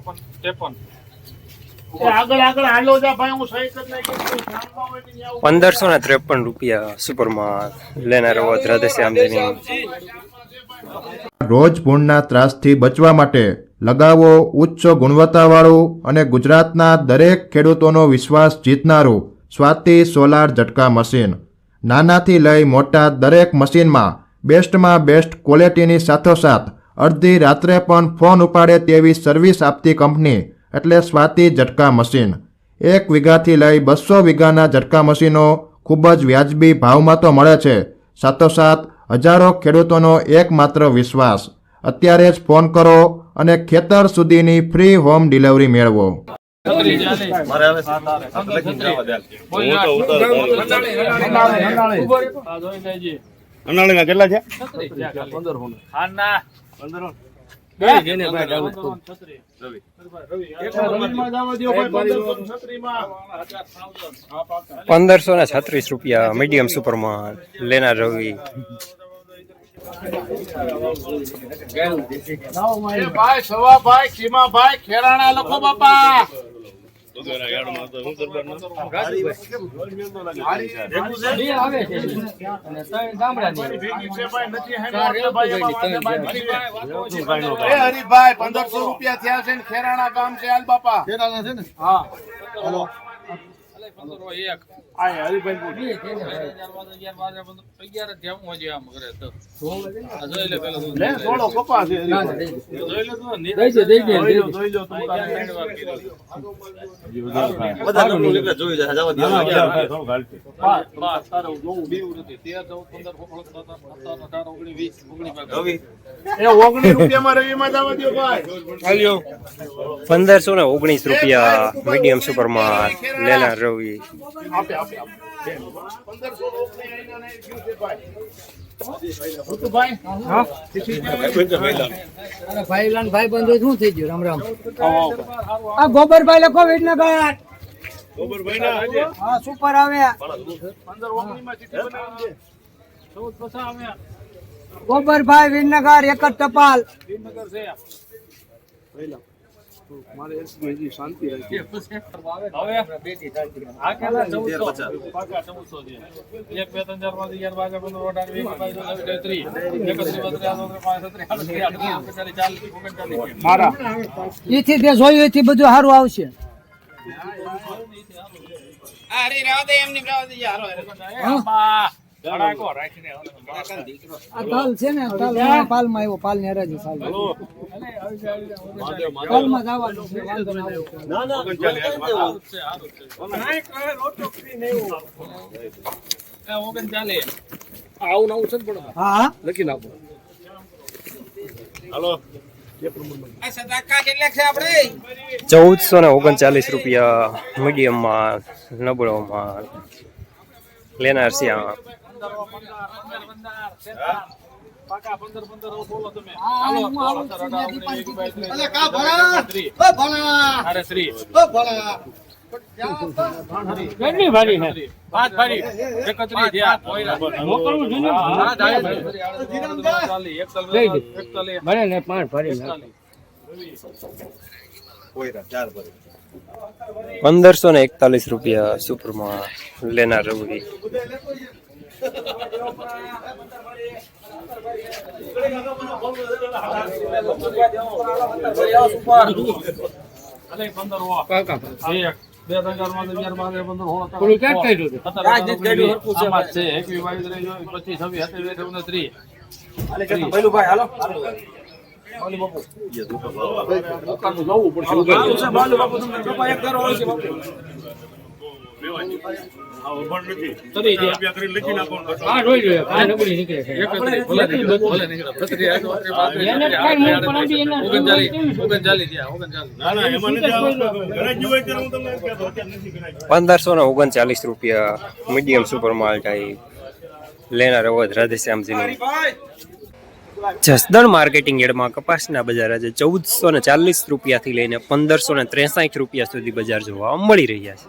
54 53 આગળ આગળ હાલો જા ભાઈ, હું સહી કરી નાખીશ. શામમાં હોય ને ત્યાં આવું. 1553 રૂપિયા સુપરમાં લેનાર હોત રાધેશ્યામજીની. રોજ ભૂણના ત્રાસથી બચવા માટે લગાવો ઉચ્ચ ગુણવત્તાવાળું અને ગુજરાતના દરેક ખેડૂતોનો વિશ્વાસ જીતનારું સ્વાતિ સોલાર ઝટકા મશીન. નાનાથી લઈ મોટા દરેક મશીનમાં બેસ્ટમાં બેસ્ટ ક્વોલિટીની સાથોસાથ અડધી રાત્રે પણ ફોન ઉપાડે તેવી સર્વિસ આપતી કંપની એટલે સ્વાતિ ઝટકા મશીન. 1 વીઘાથી લઈ 200 વીઘાના ઝટકા મશીનો ખૂબ જ વ્યાજબી ભાવમાં તો મળે છે, સાથોસાથ હજારો ખેડૂતોનો એકમાત્ર વિશ્વાસ. અત્યારે જ ફોન કરો અને ખેતર સુધીની ફ્રી હોમ ડિલિવરી મેળવો. અનાળીના કેટલા છે? 1536 રૂપિયા મીડિયમ સુપરમાં લેનાર રવિ. ભાઈ સવાભાઈ ખીમાભાઈ ખેરાણા લખો બાપા. હરીભાઈ 1500 રૂપિયા થયા છે ને ખેરાણા ગામ છે. હાલ બાપા ખેરાણા છે ને. હા રૂપિયામાં રવિમાં જવા દો ભાઈ. 1519 રૂપિયા મીડિયમ સુપરમાં લેનાર રવિ. આપે 1500 ભાઈ. ભાઈ બંધો શું થઈ ગયું? રામ રામ. આ ગોબરભાઈ લખો વિડનગર. હા સુપર આવે. 1519 માં ચિઠ્ઠી બનાવી દે. 14 આવે. ગોબરભાઈ વિડનગર એક જ ટપાલ. વિનગર છે. મારે એસબી શાંતિ રાખી. હવે આ કેટલા 1450 પાકા 1400 છે. 1 2 3 4 5 11 12 મારા એથી તે જોયું એથી બધું સારું આવશે. આ તાલ છે ને, તાલ પાલમાં આવ્યો, પાલ ને હરાજી સાલ પાલમાં જવાનું છે. વાંધો ના આવે. હા લખી નાખો. 1439 રૂપિયા મીડિયમમાં નબળોમાં લેનાર શ્યામ. ₹1541 રૂપિયા સુપરમાં લેનાર રવિ. ₹1539 મીડિયમ સુપર માલ ટાઈપ લેનાર અવધ રાધેશ્યામજીની. જસદણ માર્કેટિંગ યાર્ડમાં કપાસના બજાર આજે 1440 રૂપિયાથી લઈને 1563 રૂપિયા સુધી બજાર જોવા મળી રહ્યા છે.